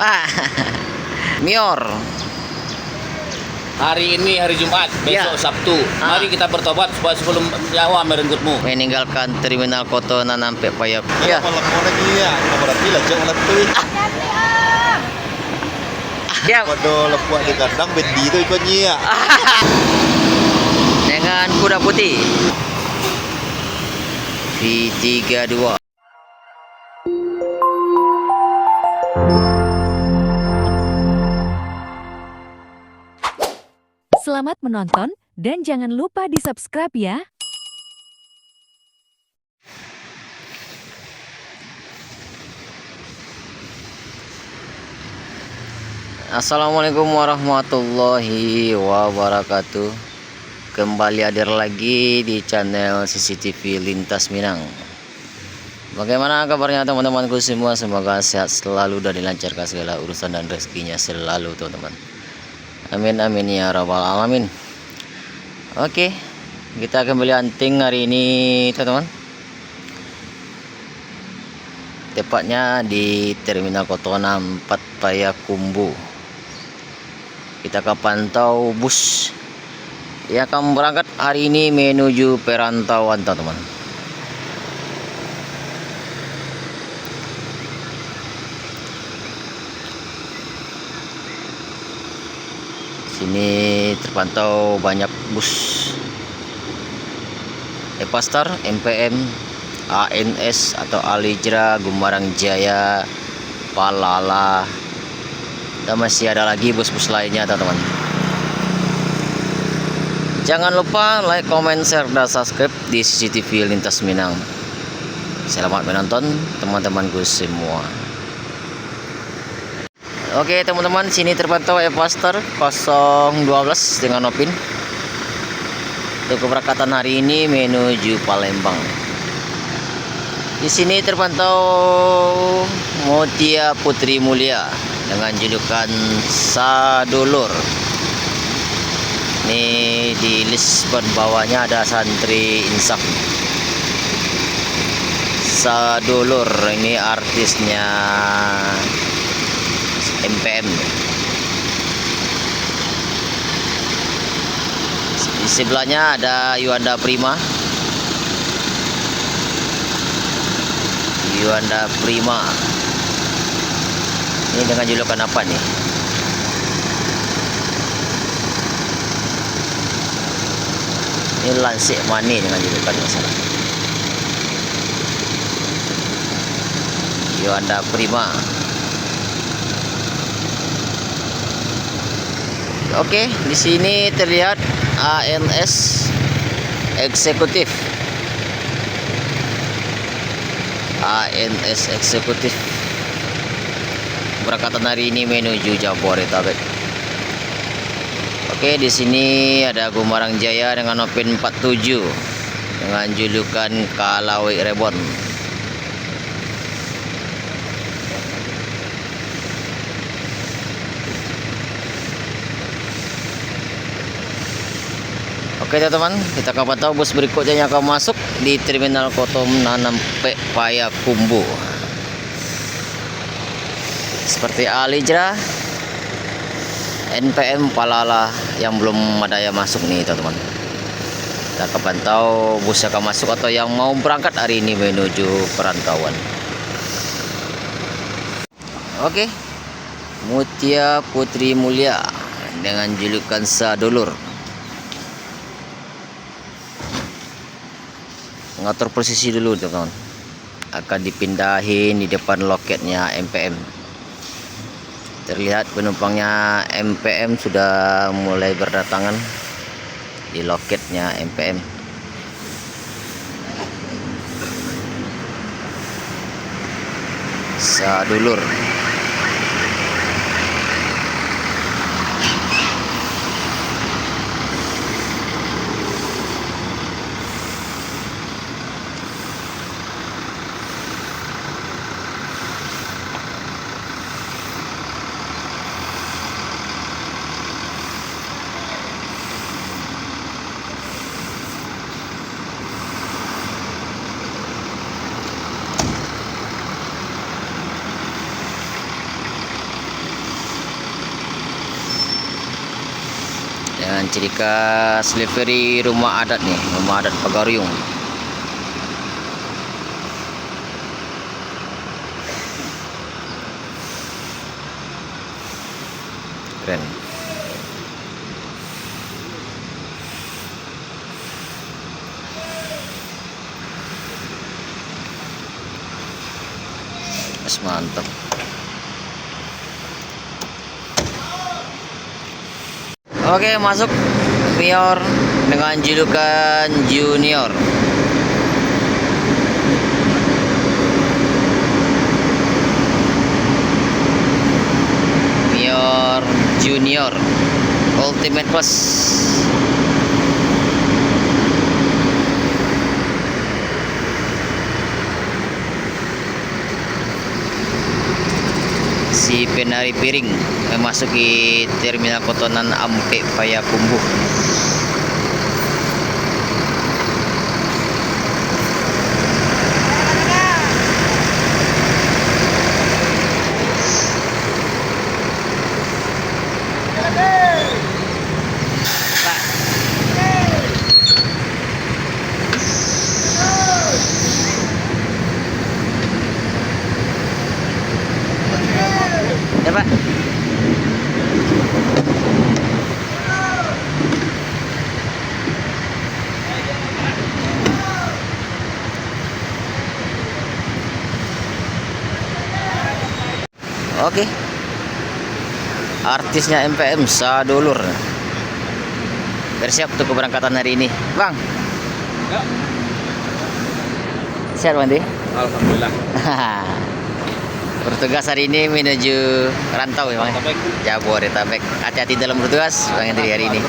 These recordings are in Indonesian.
Ah, Mior. Hari ini hari Jumat, besok Sabtu. Mari kita bertobat supaya sebelum nyawa merenggutmu. Meninggalkan terminal Kotonan sampai Payak. Ya. Ya. Pada lepuak di kandang bendi itu ikutnya ya. Dengan kuda putih. V32. Selamat menonton dan jangan lupa di-subscribe ya. Assalamualaikum warahmatullahi wabarakatuh. Kembali hadir lagi di channel CCTV Lintas Minang. Bagaimana kabarnya teman-temanku semua? Semoga sehat selalu dan dilancarkan segala urusan dan rezekinya selalu teman-teman. Amin amin ya rabbal alamin. Oke, kita kembali hunting hari ini teman-teman. Tepatnya di Terminal Kotonan 4 Payakumbuh. Kita akan pantau bus yang akan berangkat hari ini menuju perantauan teman-teman. Sini terpantau banyak bus Epastar, MPM, ANS atau Alijra, Gumarang Jaya, Palala, dan masih ada lagi bus-bus lainnya teman-teman. Jangan lupa like, comment, share, dan subscribe di CCTV Lintas Minang. Selamat menonton teman-temanku semua. Oke teman-teman, sini terpantau Epastar 012 dengan Opin untuk keberangkatan hari ini menuju Palembang. Di sini terpantau Mutia Putri Mulia dengan julukan Sadulur. Ini di list bawahnya ada santri insaf. Sadulur ini artisnya MPM. Di sebelahnya ada Yuanda Prima. Yuanda Prima. Ini dengan julukan apa nih? Ini Lansik Mani dengan julukan masalah. Yuanda Prima. Oke, di sini terlihat ANS eksekutif. ANS eksekutif berangkatan hari ini menuju Jabodetabek. Oke, di sini ada Gumarang Jaya dengan Opin 47 dengan julukan Kalawi Rebon. Oke teman-teman, kita akan pantau bus berikutnya yang akan masuk di Terminal Kotonan sampai Payakumbuh. Seperti Alijra, NPM, Palala yang belum ada yang masuk nih teman-teman. Kita akan pantau bus yang akan masuk atau yang mau berangkat hari ini menuju perantauan. Oke, Mutia Putri Mulia dengan julukan Sadulur. Ngatur posisi dulu teman-teman. Akan dipindahin di depan loketnya MPM. Terlihat penumpangnya MPM sudah mulai berdatangan di loketnya MPM. Sadulur. dengan ciri khas livery rumah adat nih, rumah adat Pagaryung. Keren. Mantap. Oke, masuk Mior dengan julukan Junior. Mior Junior Ultimate Plus. Si penari piring memasuki terminal Kotonan Ampe Payakumbuh. Ya, Pak. Oke. Artisnya MPM Sadulur bersiap untuk keberangkatan hari ini, Bang. Ya. Siap, Bang Di? Alhamdulillah. Bertugas hari ini menuju rantau ya, Bang. Jabodetabek. Hati-hati dalam bertugas, Bang Hendri hari ini.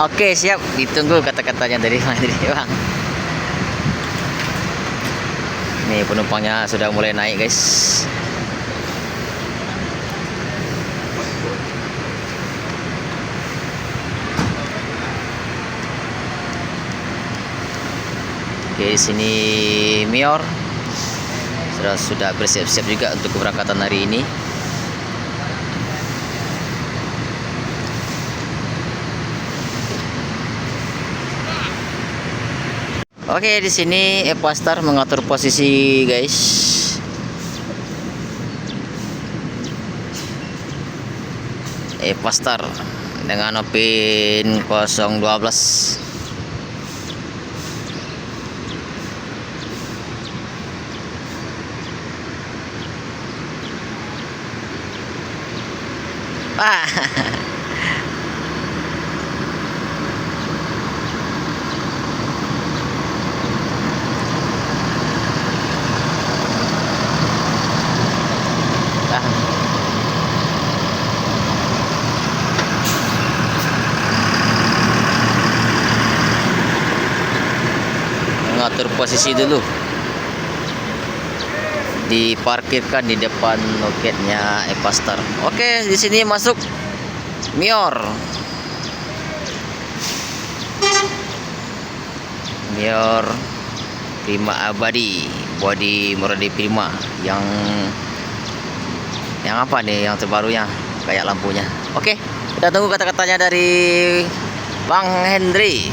Oke, siap. Ditunggu kata-katanya dari Bang Hendri, Bang. Nih penumpangnya sudah mulai naik, guys. Oke, di sini Mior sudah bersiap-siap juga untuk keberangkatan hari ini. Oke, di sini Epastar mengatur posisi, guys. Epastar dengan Opin 012. Mengatur posisi dulu, diparkirkan di depan loketnya Epastar. Oke, di sini masuk Mior. Mior Prima Abadi, body Muradi Prima yang apa nih yang terbarunya kayak lampunya. Oke, kita tunggu kata-katanya dari Bang Hendri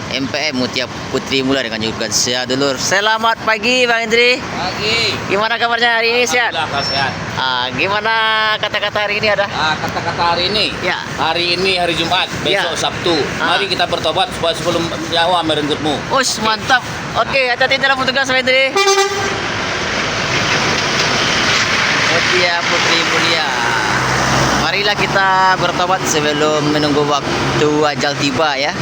MPM Mutia Putri Mula dengan julukan Sadulur. Selamat pagi, Bang Hendri. Pagi. Gimana kabarnya hari ini, sehat? Alhamdulillah, sehat. Gimana kata-kata hari ini ada? Kata-kata hari ini. Ya. Hari ini hari Jumat, besok Ya. Sabtu. Mari kita bertobat supaya sebelum nyawa merenggutmu. Ush, mantap. Oke, hati-hati dalam bertugas, Bang Hendri. Mutia Putri Mulia. Marilah kita bertobat sebelum menunggu waktu ajal tiba ya.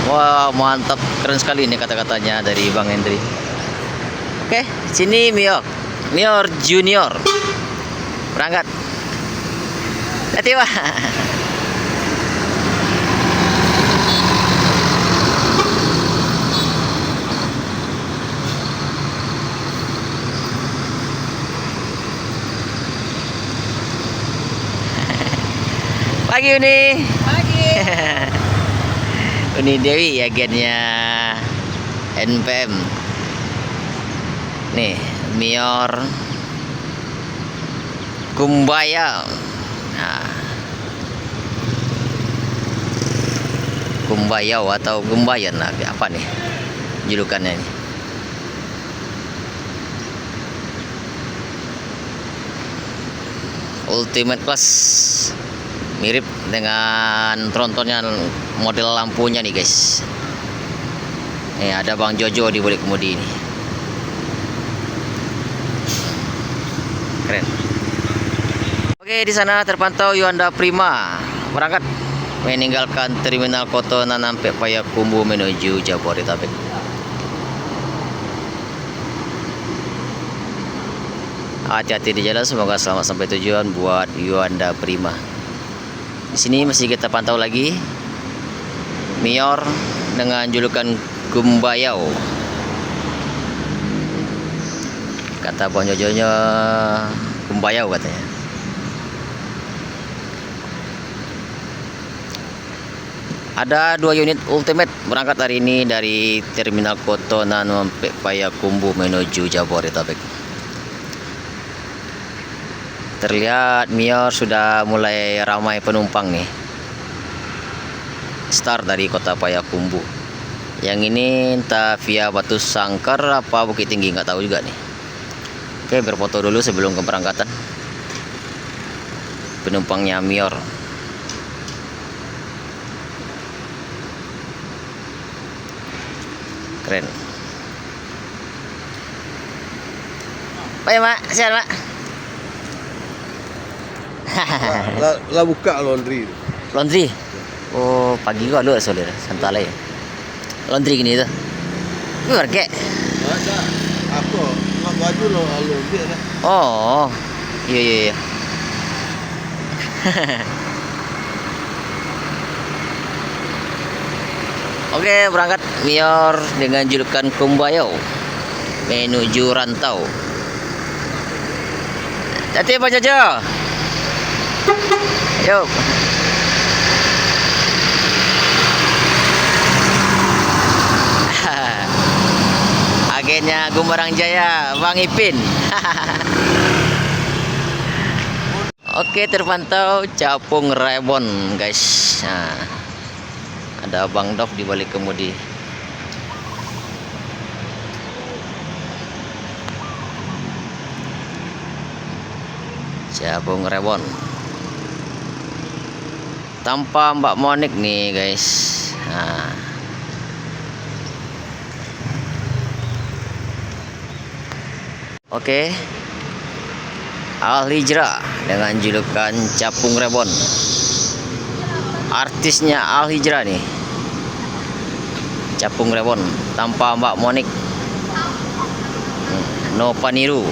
Wah, mantap, keren sekali ini kata-katanya dari Bang Hendri. Oke, sini Mior Junior berangkat. Hati, Pak. Pagi Uni. Pagi. Uni Dewi agennya NPM. Nih, Mior Kumbaya. Nah. Kumbayau atau Gembayan lah, apa nih julukannya ini. Ultimate Class, mirip dengan trontonnya, model lampunya nih guys. Nih ada Bang Jojo di balik kemudi ini, keren. Oke, di sana terpantau Yuanda Prima berangkat meninggalkan Terminal Kotonan sampai Payakumbuh menuju Jabodetabek. Hati-hati di jalan, semoga selamat sampai tujuan buat Yuanda Prima. Di sini masih kita pantau lagi Mior dengan julukan Gumbayau. Kata Bang Jojonya Gumbayau katanya. Ada 2 unit Ultimate berangkat hari ini dari Terminal Kotonan sampai Payakumbuh menuju Jabodetabek. Terlihat Mior sudah mulai ramai penumpang nih. Start dari kota Payakumbuh. Yang ini entah via Batu Sangkar apa Bukit Tinggi, nggak tahu juga nih. Oke, berfoto dulu sebelum keberangkatan penumpangnya Mior. Keren. Baik Mak, sehat Mak. Lah buka laundry. Laundry. Oh, pagi gua lu soalnya santai ya. Laundry gini tuh. Lu pakai. Ada. Aku nggak baju lo laundry ada. Oh. Iya iya iya. Oke, berangkat Mior dengan julukan Kumbayau menuju Rantau. Hati Pak Jojo. Yuk. Agennya Gumarang Jaya, Bang Ipin. Oke, terpantau Capung Rebon, guys. Nah, ada Bang Dov di balik kemudi. Capung Rebon. Tanpa Mbak Monik nih, guys. Nah. Oke. Al Hijrah dengan julukan Capung Rebon. Artisnya Al Hijrah nih. Capung Rebon tanpa Mbak Monik. No Paniru.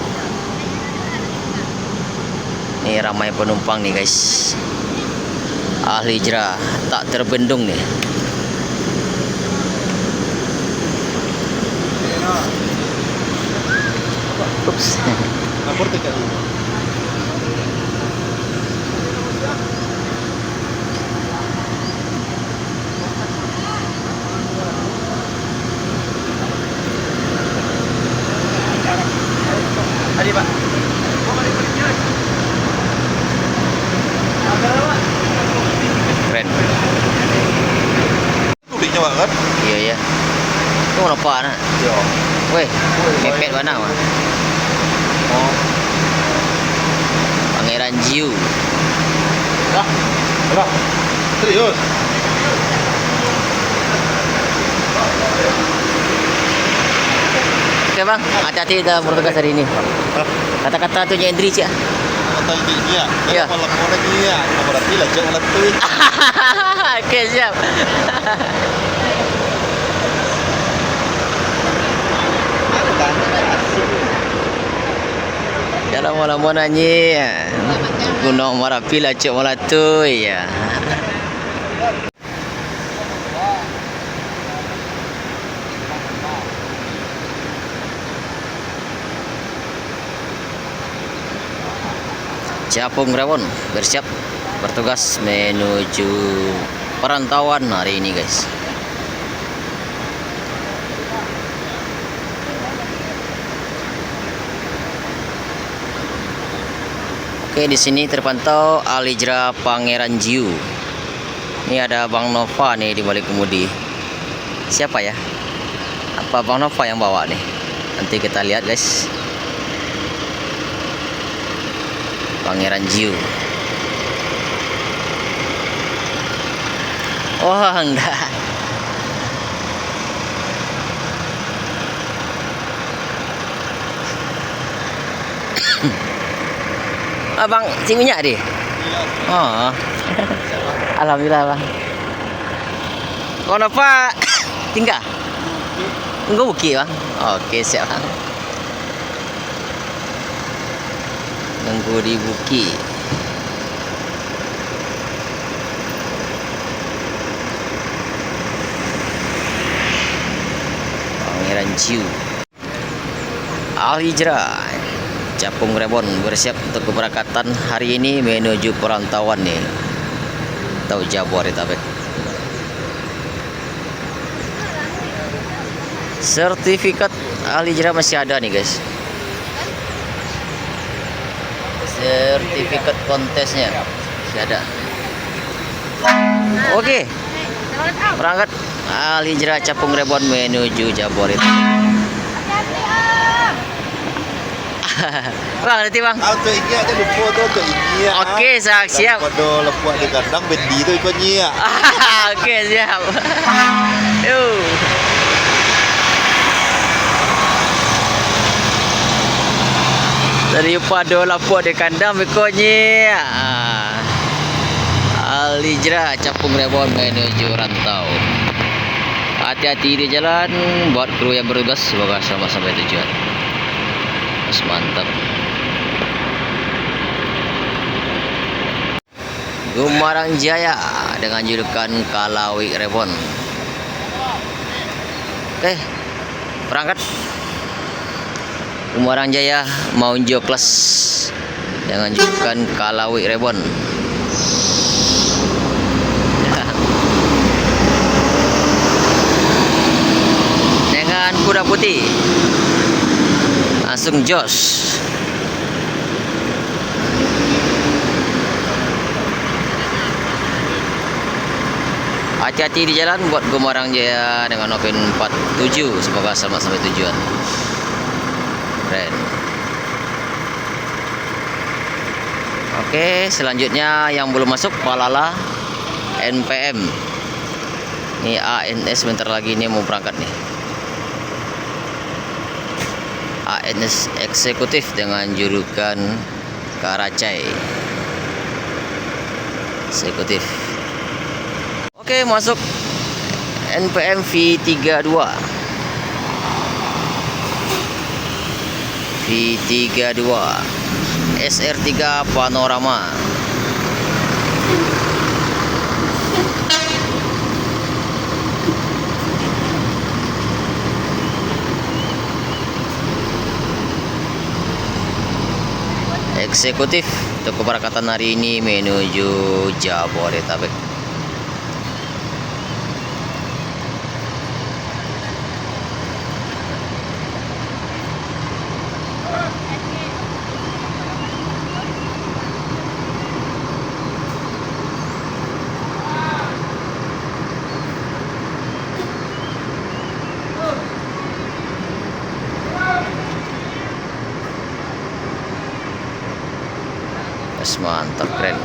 Ini ramai penumpang nih, guys. Al Hijrah tak terbendung nih. Ups. Lapor TKI. Tadi Pak. Keren. Udah nyawa kan? Iya iya. Itu apa nak? Iya. Weh, mepet mana mah? Oh. Pangeran Jiu. Lah. Lah. Serius. Oke Bang, hati-hati dah bertugas hari ini. Kata-kata tu Indri cik. Kata intinya, Iya. kalau laporan ini ya, berarti lah jangan letuin. Oke siap. Dalam lama nyanyi Gunung Merapi lah cik malah tu ya. Capung Rebon bersiap bertugas menuju perantauan hari ini, guys. Oke, di sini terpantau Al Hijrah Pangeran Jiu. Ini ada Bang Nova nih di balik kemudi. Siapa ya? Apa Bang Nova yang bawa nih? Nanti kita lihat guys. Pangeran Jiu. Oh enggak. Abang si minyak deh. Oh. Alhamdulillah bang. Kau apa? Tinggal? Enggak bukit bang. Oke siap bang. Nunggu di bukit. Pangeran Jiu. Al-Hijrah Capung Rebon bersiap untuk keberangkatan hari ini menuju perantauan nih atau Jabodetabek. Sertifikat Al-Hijrah masih ada nih guys. Sertifikat kontesnya masih ada. Oke, berangkat Al-Hijrah Capung Rebon menuju Jabodetabek. Bang, nanti bang. Auto inyak kan lupa tu auto inyak. Oke, siap. Pada lepuak di kandang bendi tu ikut nyak. Oke, siap. Yuk. Daripada lapuk di kandang bekonnya. Al-Hijrah Capung Rebon menuju rantau. Hati-hati di jalan buat kru yang bertugas, semoga selamat sampai tujuan. Mas mantap. Gumarang Jaya dengan julukan Kalawi Rebon. Oke, berangkat. Gumarang Jaya mau Jokles dengan julukan Kalawi Rebon. Dengan kuda putih. Langsung jos. Hati-hati di jalan buat Gumarang Jaya dengan Open 47. Semoga selamat sampai tujuan. Keren. Oke, selanjutnya yang belum masuk Palala NPM. Ini ANS bentar lagi ini mau berangkat nih. ANS eksekutif dengan julukan Karacai. Eksekutif. Oke, masuk NPM V32. V32 SR3 Panorama. Eksekutif untuk keberangkatan hari ini menuju Jabodetabek. Mantap, keren.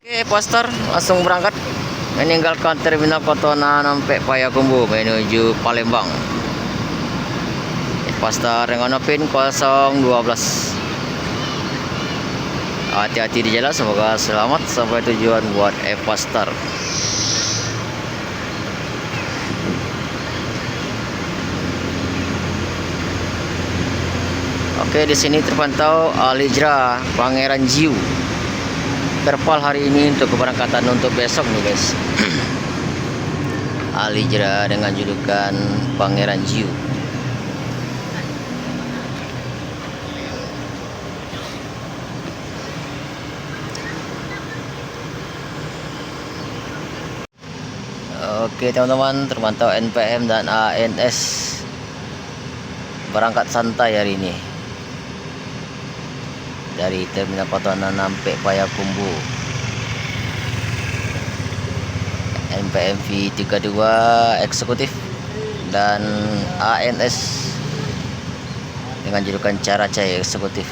Oke, poster langsung berangkat meninggalkan terminal Kotona sampai Payakumbuh menuju Palembang. Poster dengan pin 012. Hati-hati di jalan, semoga selamat sampai tujuan buat Poster. Oke, di sini terpantau Al-Hijrah Pangeran Jiu. Terpal hari ini untuk keberangkatan untuk besok nih guys. Al-Hijrah dengan julukan Pangeran Jiu. Oke teman-teman, terpantau NPM dan ANS berangkat santai hari ini dari terminal Kotona sampai Payakumbuh. NPM V32 eksekutif dan ANS dengan julukan Caracay eksekutif.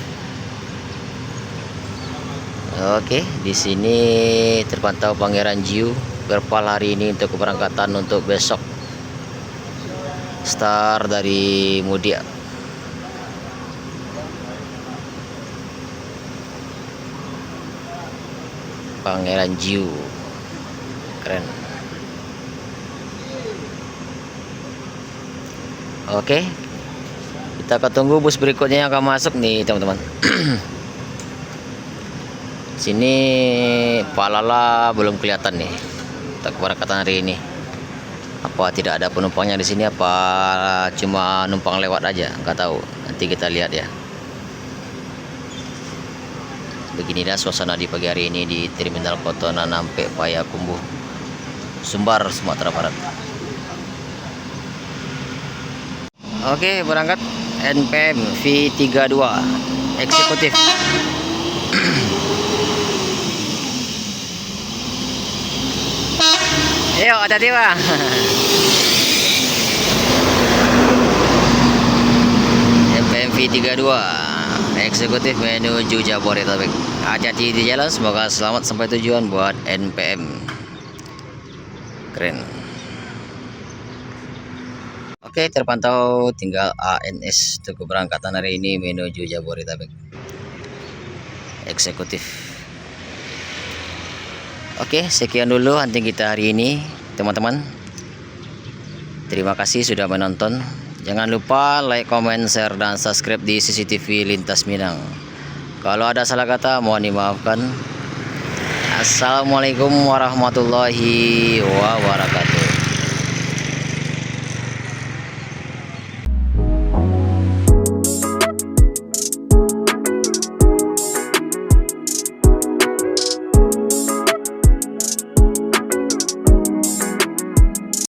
Oke, di sini terpantau Pangeran Jiu Perpal hari ini untuk keberangkatan untuk besok. Start dari Mudia. Pangeran Jiu. Keren. Oke. Kita akan tunggu bus berikutnya yang akan masuk nih, teman-teman. Sini Palala belum kelihatan nih untuk keberangkatan hari ini. Apa tidak ada penumpangnya di sini, apa cuma numpang lewat aja, nggak tahu. Nanti kita lihat ya. Beginilah suasana di pagi hari ini di Terminal Kotonan Ampek Payakumbuh, Sumbar, Sumatera Barat. Oke, berangkat NPM V32 eksekutif. Ayo, hati-hati Pak. NPM V32 eksekutif menuju Jabodetabek. Hati-hati di jalan, semoga selamat sampai tujuan buat NPM. Keren. Oke, terpantau tinggal ANS untuk keberangkatan hari ini menuju Jabodetabek eksekutif. Oke, sekian dulu hunting kita hari ini, teman-teman. Terima kasih sudah menonton. Jangan lupa like, comment, share, dan subscribe di CCTV Lintas Minang. Kalau ada salah kata mohon dimaafkan. Assalamualaikum warahmatullahi wabarakatuh.